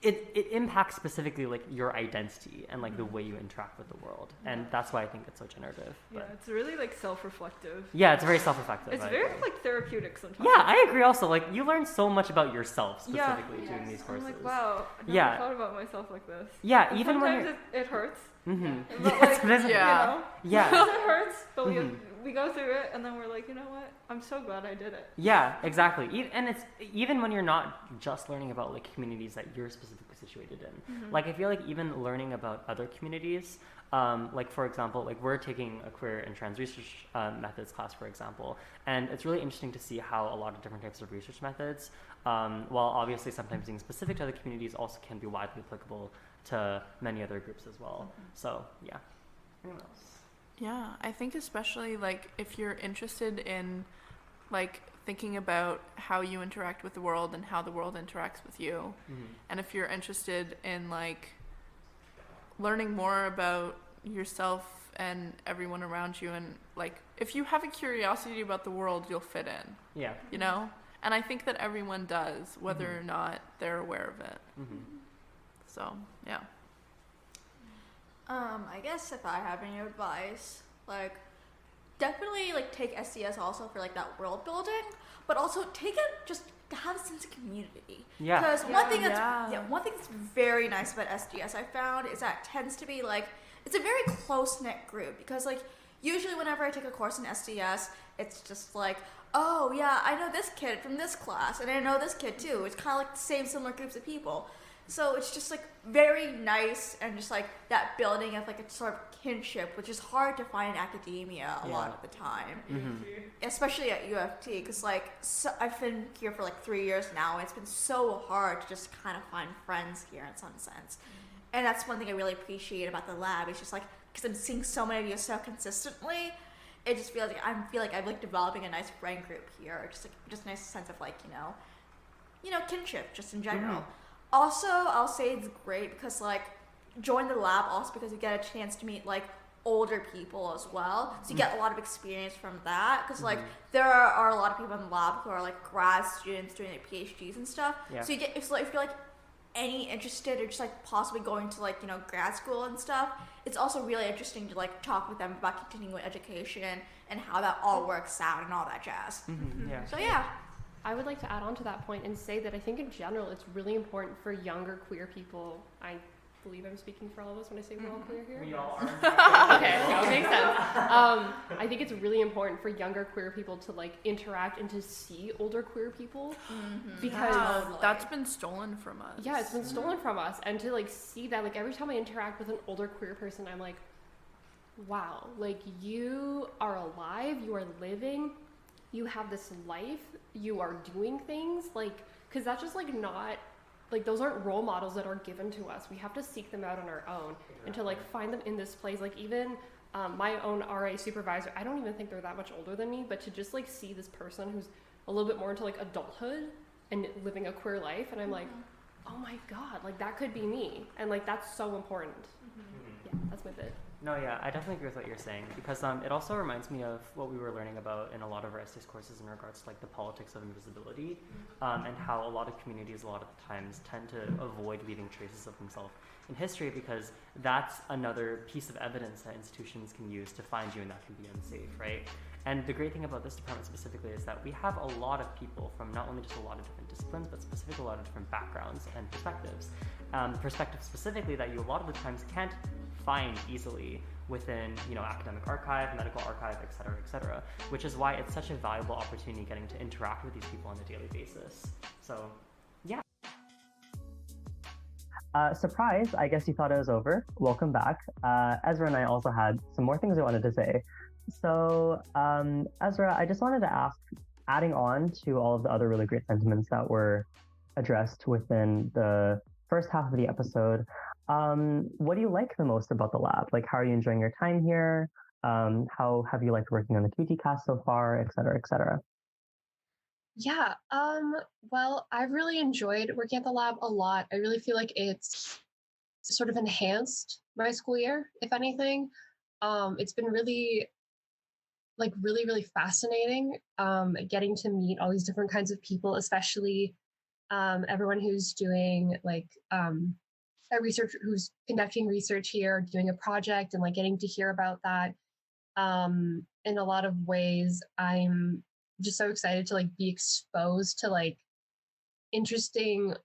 it impacts specifically like your identity and like the way you interact with the world, and that's why I think it's so generative. Yeah, But it's really like self-reflective. yeah, it's very self-reflective. It's I very agree. like therapeutic sometimes. Yeah, I agree. Also, like you learn so much about yourself specifically doing these courses. I'm like, wow, I never Yeah. thought about myself like this. Yeah, And even when sometimes you're it hurts. mm-hmm. But Yes, like, but isn't- Yeah. You know, yeah. it hurts, but we go through it, and then we're like, you know what? I'm so glad I did it. Yeah, exactly. And it's even when you're not just learning about like communities that you're specifically situated in. Like I feel like even learning about other communities, like for example, like we're taking a queer and trans research methods class, for example, and it's really interesting to see how a lot of different types of research methods, while obviously sometimes being specific to other communities, also can be widely applicable to many other groups as well. So yeah. Anyone else? Yeah, I think especially like if you're interested in like thinking about how you interact with the world and how the world interacts with you, and if you're interested in like learning more about yourself and everyone around you, and like if you have a curiosity about the world, you'll fit in, Yeah. you know? And I think that everyone does, whether or not they're aware of it. So, yeah. I guess if I have any advice, like, definitely, like, take SDS also for, like, that world building, but also take it just to have a sense of community. Yeah. Because one thing Yeah. one thing that's very nice about SDS I found is that it tends to be, like, it's a very close-knit group, because, like, usually whenever I take a course in SDS, it's just like, oh, yeah, I know this kid from this class, and I know this kid, too. It's kind of like the same similar groups of people. So it's just like very nice, and just like that building of like a sort of kinship, which is hard to find in academia a lot of the time, especially at UFT, because like I've been here for like 3 years now, and it's been so hard to just kind of find friends here in some sense. And that's one thing I really appreciate about the lab. It's just like, because I'm seeing so many of you so consistently, it just feels like I'm like developing a nice friend group here, just a nice sense of like kinship just in general. Also, I'll say it's great because like join the lab also because you get a chance to meet like older people as well, so you get a lot of experience from that because like there are a lot of people in the lab who are like grad students doing their PhDs and stuff. So you get if you're like any interested or just like possibly going to like grad school and stuff, it's also really interesting to like talk with them about continuing education and how that all works out and all that jazz. So yeah. I would like to add on to that point and say that I think in general it's really important for younger queer people. I believe I'm speaking for all of us when I say we're all queer here. We all are. Okay, that would make sense. I think it's really important for younger queer people to like interact and to see older queer people because that's been stolen from us. Yeah, it's been stolen from us, and to like see that like every time I interact with an older queer person, I'm like, wow, like you are alive, you are living, you have this life, you are doing things like because that's just like not. Like those aren't role models that are given to us. We have to seek them out on our own and to like find them in this place. Like even my own RA supervisor, I don't even think they're that much older than me, but to just like see this person who's a little bit more into like adulthood and living a queer life, and I'm like, oh my God, like that could be me. And like that's so important. Yeah, that's my bit. No, yeah, I definitely agree with what you're saying because it also reminds me of what we were learning about in a lot of our STS courses in regards to like the politics of invisibility and how a lot of communities a lot of the times tend to avoid leaving traces of themselves in history because that's another piece of evidence that institutions can use to find you and that can be unsafe, right? And the great thing about this department specifically is that we have a lot of people from not only just a lot of different disciplines, but specifically a lot of different backgrounds and perspectives. Perspectives specifically that you a lot of the times can't find easily within academic archive, medical archive, et cetera, which is why it's such a valuable opportunity getting to interact with these people on a daily basis. So yeah. Surprise, I guess you thought it was over. Welcome back. Ezra and I also had some more things I wanted to say. So Ezra, I just wanted to ask, adding on to all of the other really great sentiments that were addressed within the first half of the episode, what do you like the most about the lab? Like, how are you enjoying your time here? How have you liked working on the QTCast so far, et cetera, et cetera? Yeah, well, I've really enjoyed working at the lab a lot. I really feel like it's sort of enhanced my school year, if anything. It's been really fascinating getting to meet all these different kinds of people, especially everyone who's doing like who's conducting research here, doing a project, and like getting to hear about that. In a lot of ways, I'm just so excited to like be exposed to like interesting,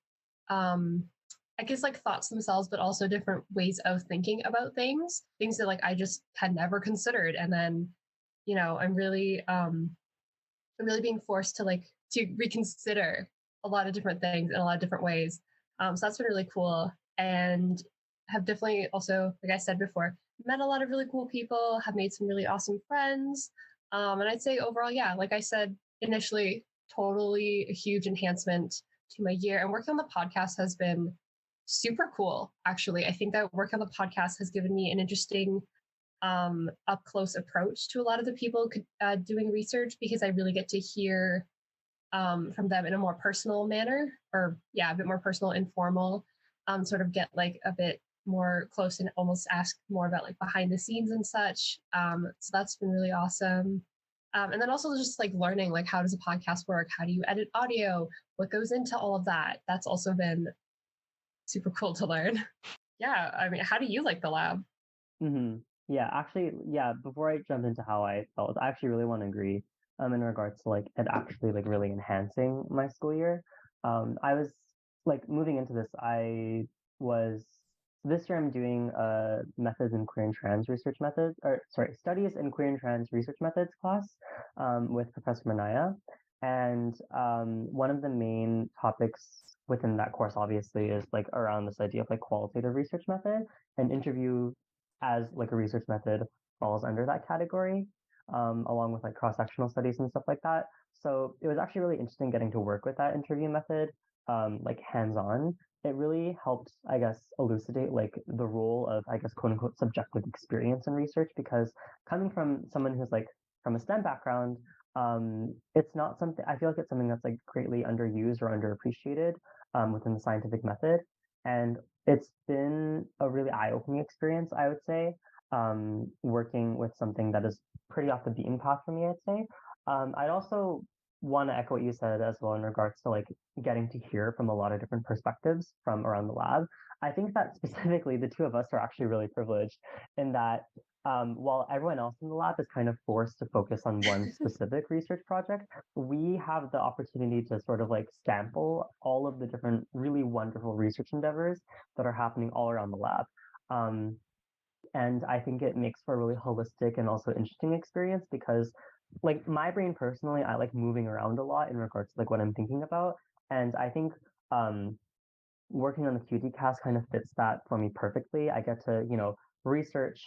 I guess like thoughts themselves, but also different ways of thinking about things that like I just had never considered. And then, I'm really being forced to reconsider a lot of different things in a lot of different ways. So that's been really cool, and have definitely also, like I said before, met a lot of really cool people, have made some really awesome friends. And I'd say overall, yeah, like I said initially, totally a huge enhancement to my year. And working on the podcast has been super cool, actually. I think that working on the podcast has given me an interesting up close approach to a lot of the people doing research, because I really get to hear from them in a more personal manner, or yeah, a bit more personal, informal, sort of get like a bit more close and almost ask more about like behind the scenes and such. So that's been really awesome. And then also just like learning, like, how does a podcast work? How do you edit audio? What goes into all of that? That's also been super cool to learn. Yeah, I mean, how do you like the lab? Mm-hmm. Yeah, actually, yeah, before I jump into how I felt, I actually really want to agree in regards to like it actually like really enhancing my school year. I was like moving into this, this year I'm doing methods in queer and trans research methods, or sorry, studies in queer and trans research methods class with Professor Manaya. And one of the main topics within that course obviously is like around this idea of like qualitative research method, and interview as like a research method falls under that category, along with like cross-sectional studies and stuff like that. So it was actually really interesting getting to work with that interview method, like hands-on. It really helped, I guess, elucidate like the role of, I guess, quote unquote, subjective experience in research, because coming from someone who's like from a STEM background, it's not something, I feel like it's something that's like greatly underused or underappreciated within the scientific method. And it's been a really eye-opening experience, I would say, working with something that is pretty off the beaten path for me, I'd say. I'd also want to echo what you said as well in regards to like getting to hear from a lot of different perspectives from around the lab. I think that specifically the two of us are actually really privileged in that while everyone else in the lab is kind of forced to focus on one specific research project, we have the opportunity to sort of like sample all of the different really wonderful research endeavors that are happening all around the lab. And I think it makes for a really holistic and also interesting experience because like my brain personally, I like moving around a lot in regards to like what I'm thinking about. And I think working on the QTCast kind of fits that for me perfectly. I get to, research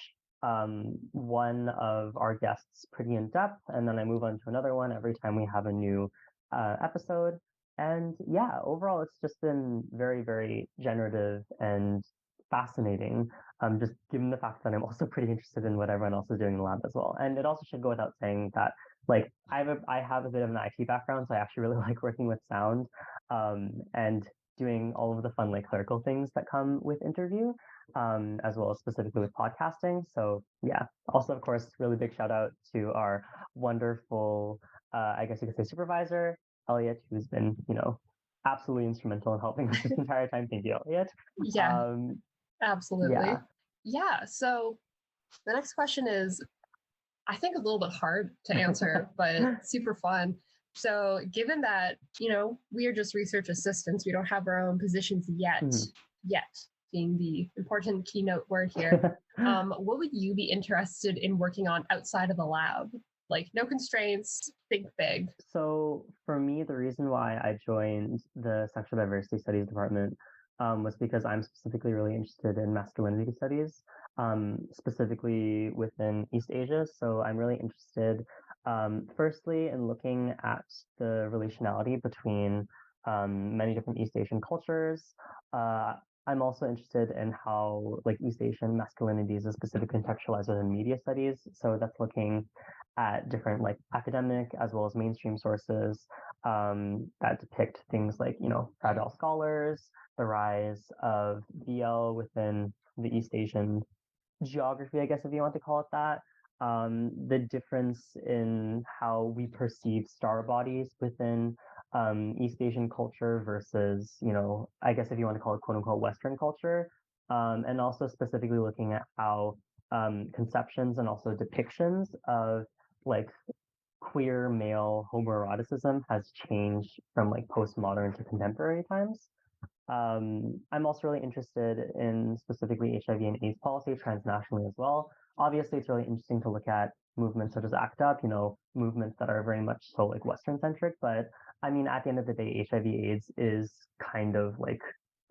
one of our guests pretty in depth, and then I move on to another one every time we have a new episode. And yeah, overall, it's just been very, very generative and fascinating. Just given the fact that I'm also pretty interested in what everyone else is doing in the lab as well. And it also should go without saying that, like, I have a bit of an IT background, so I actually really like working with sound, and doing all of the fun like clerical things that come with interview, as well as specifically with podcasting. So yeah, also of course, really big shout out to our wonderful, I guess you could say supervisor, Elliot, who's been, absolutely instrumental in helping us this entire time. Thank you, Elliot. Yeah, absolutely. Yeah. Yeah. So the next question is, I think a little bit hard to answer, but super fun. So given that, we are just research assistants, we don't have our own positions yet being the important keynote word here, what would you be interested in working on outside of the lab? Like no constraints, think big. So for me, the reason why I joined the Sexual Diversity Studies department was because I'm specifically really interested in masculinity studies, specifically within East Asia. So I'm really interested, firstly, in looking at the relationality between many different East Asian cultures. I'm also interested in how like East Asian masculinities is specifically contextualized within media studies. So that's looking at different like academic as well as mainstream sources that depict things like, fragile scholars, the rise of BL within the East Asian geography, I guess, if you want to call it that. The difference in how we perceive star bodies within East Asian culture versus, I guess if you want to call it quote unquote Western culture. And also specifically looking at how conceptions and also depictions of like queer male homoeroticism has changed from like postmodern to contemporary times. I'm also really interested in specifically HIV and AIDS policy transnationally as well. Obviously, it's really interesting to look at movements such as ACT UP, movements that are very much so like Western centric. But I mean, at the end of the day, HIV/AIDS is kind of like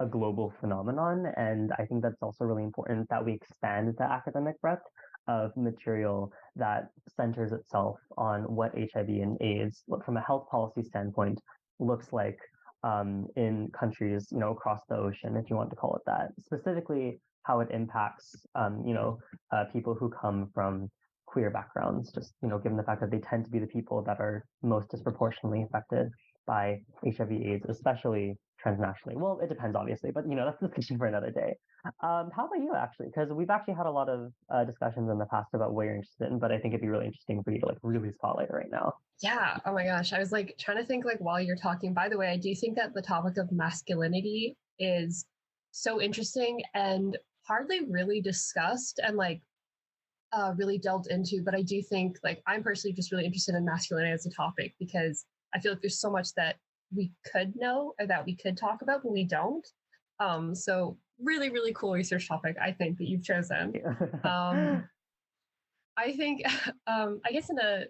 a global phenomenon. And I think that's also really important that we expand the academic breadth of material that centers itself on what HIV and AIDS, from a health policy standpoint, looks like in countries, across the ocean, if you want to call it that. Specifically, how it impacts, people who come from queer backgrounds, just, given the fact that they tend to be the people that are most disproportionately affected by HIV/AIDS, especially transnationally. Well, it depends, obviously, but, that's a discussion for another day. How about you, actually? Because we've actually had a lot of discussions in the past about what you're interested in, but I think it'd be really interesting for you to like really spotlight right now. Yeah. Oh my gosh. I was like trying to think like while you're talking. By the way, I do think that the topic of masculinity is so interesting and hardly really discussed and like really delved into. But I do think like I'm personally just really interested in masculinity as a topic because I feel like there's so much that we could know or that we could talk about, but we don't. So really, really cool research topic, I think, that you've chosen. I think, I guess in a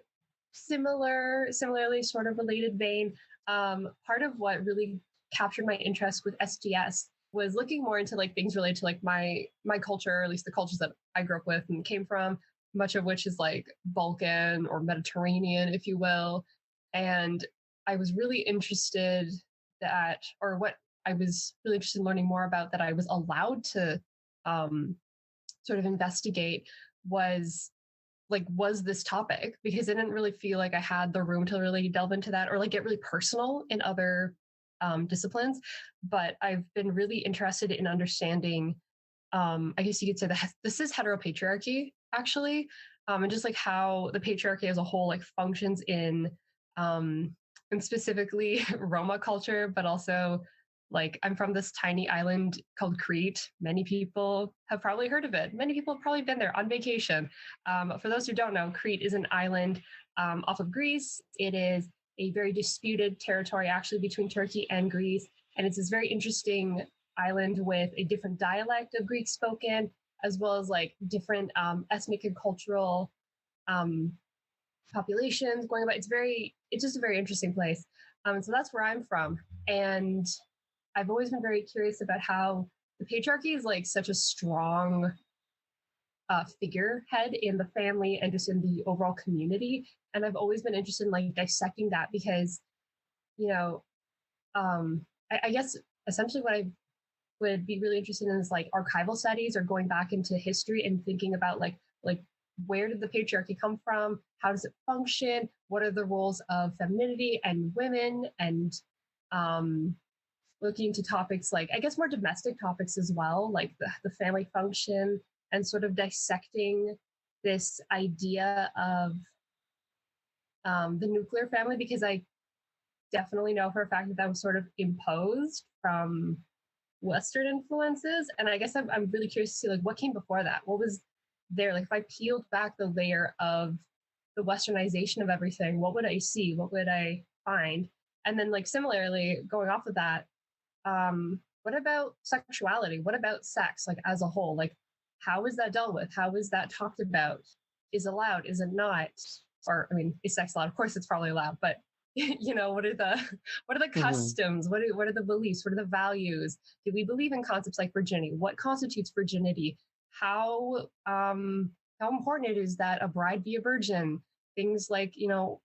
similarly sort of related vein, part of what really captured my interest with SGS was looking more into like things related to like my culture, or at least the cultures that I grew up with and came from, much of which is like Balkan or Mediterranean, if you will. And I was really interested what I was really interested in learning more about that I was allowed to sort of investigate was like was this topic, because I didn't really feel like I had the room to really delve into that or like get really personal in other disciplines. But I've been really interested in understanding, I guess you could say that this is heteropatriarchy actually, and just like how the patriarchy as a whole like functions in and specifically Roma culture, but also like I'm from this tiny island called Crete. Many people have probably heard of it. Many people have probably been there on vacation. For those who don't know, Crete is an island off of Greece. It is a very disputed territory actually between Turkey and Greece. And it's this very interesting island with a different dialect of Greek spoken, as well as like different ethnic and cultural populations going about. It's just a very interesting place. So that's where I'm from. And I've always been very curious about how the patriarchy is like such a strong figurehead in the family and just in the overall community. And I've always been interested in like dissecting that because, you know, I guess essentially what I would be really interested in is like archival studies or going back into history and thinking about like where did the patriarchy come from? How does it function? What are the roles of femininity and women? And looking into topics like, I guess, more domestic topics as well, like the family function, and sort of dissecting this idea of the nuclear family, because I definitely know for a fact that was sort of imposed from Western influences. And I guess I'm really curious to see like what came before that. What was there? Like if I peeled back the layer of the westernization of everything, what would I see? What would I find? And then like similarly, going off of that, what about sexuality? What about sex, like as a whole? Like how is that dealt with? How is that talked about? Is it allowed? Is it not? Or I mean, is sex allowed? Of course it's probably allowed, but you know, what are the customs? What are the beliefs? What are the values? Do we believe in concepts like virginity? What constitutes virginity? How important it is that a bride be a virgin? Things like, you know,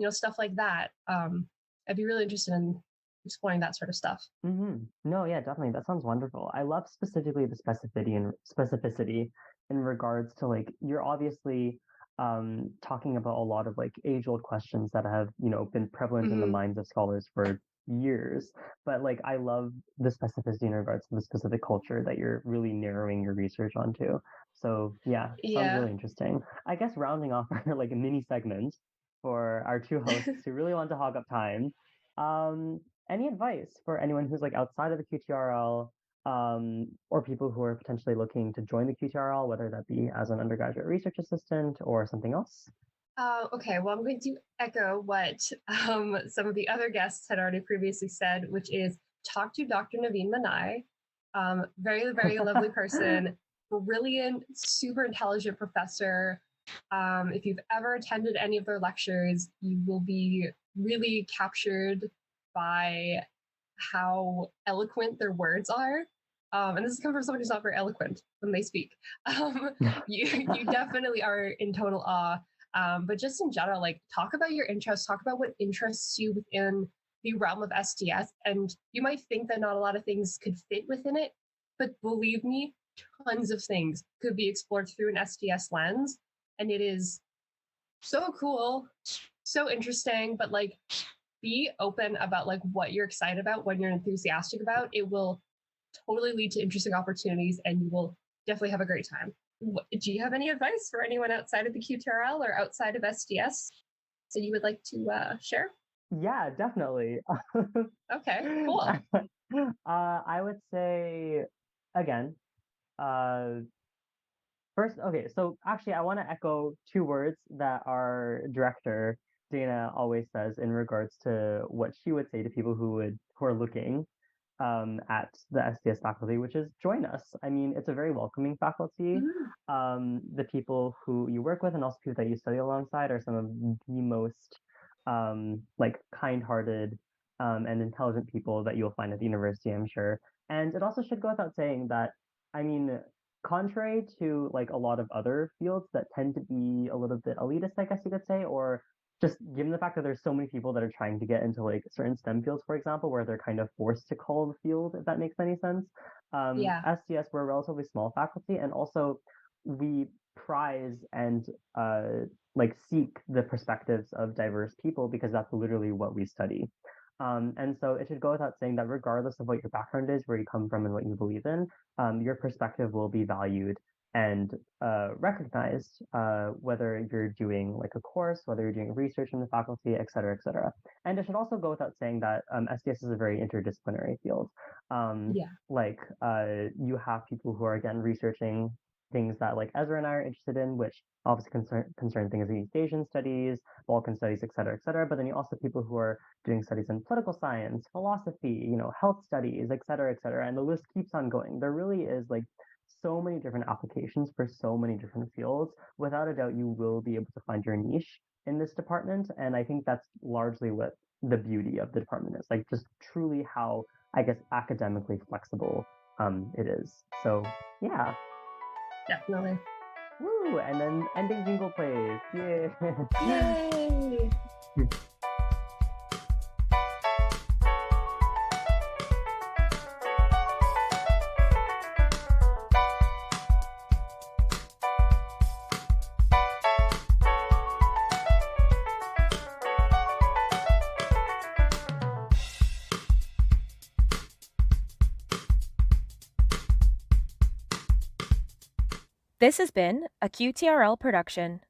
stuff like that. I'd be really interested in exploring that sort of stuff. No, yeah, definitely. That sounds wonderful. I love specifically the specificity in regards to like you're obviously talking about a lot of like age-old questions that have, you know, been prevalent in the minds of scholars for years. But like I love the specificity in regards to the specific culture that you're really narrowing your research onto. So yeah, sounds really interesting. I guess rounding off our like a mini segment for our two hosts who really want to hog up time. Any advice for anyone who's like outside of the QTRL, or people who are potentially looking to join the QTRL, whether that be as an undergraduate research assistant or something else? Okay, well, I'm going to echo what some of the other guests had already previously said, which is talk to Dr. Naveen Manai. Very, very lovely person, brilliant, super intelligent professor. If you've ever attended any of their lectures, you will be really captured by how eloquent their words are. And this is coming from someone who's not very eloquent when they speak. You definitely are in total awe. But just in general, like talk about your interests, talk about what interests you within the realm of STS. And you might think that not a lot of things could fit within it, but believe me, tons of things could be explored through an STS lens. And it is so cool, so interesting, but like be open about like what you're excited about, what you're enthusiastic about. It will totally lead to interesting opportunities and you will definitely have a great time. Do you have any advice for anyone outside of the QTRL or outside of STS that you would like to share? Yeah, definitely. Okay, cool. I would say, again, first, okay, so actually, I want to echo two words that our director, Dana, always says in regards to what she would say to people who are looking at the STS faculty, which is join us. I mean, it's a very welcoming faculty. The people who you work with and also people that you study alongside are some of the most like kind-hearted and intelligent people that you'll find at the university, I'm sure. And it also should go without saying that, I mean, contrary to like a lot of other fields that tend to be a little bit elitist, I guess you could say, or just given the fact that there's so many people that are trying to get into like certain STEM fields, for example, where they're kind of forced to call the field, if that makes any sense. Yeah. STS, we're a relatively small faculty, and also we prize and like seek the perspectives of diverse people because that's literally what we study. And so it should go without saying that regardless of what your background is, where you come from, and what you believe in, your perspective will be valued and recognized, whether you're doing like a course, whether you're doing research in the faculty, et cetera, et cetera. And it should also go without saying that SDS is a very interdisciplinary field. Yeah. Like you have people who are again researching things that like Ezra and I are interested in, which obviously concern things like East Asian studies, Balkan studies, et cetera, et cetera. But then you also have people who are doing studies in political science, philosophy, health studies, et cetera, et cetera. And the list keeps on going. There really is like so many different applications for so many different fields. Without a doubt, you will be able to find your niche in this department. And I think that's largely what the beauty of the department is, like just truly how, I guess, academically flexible it is. So yeah. Definitely. Woo! And then ending jingle plays. Yay! Yay! This has been a QTRL production.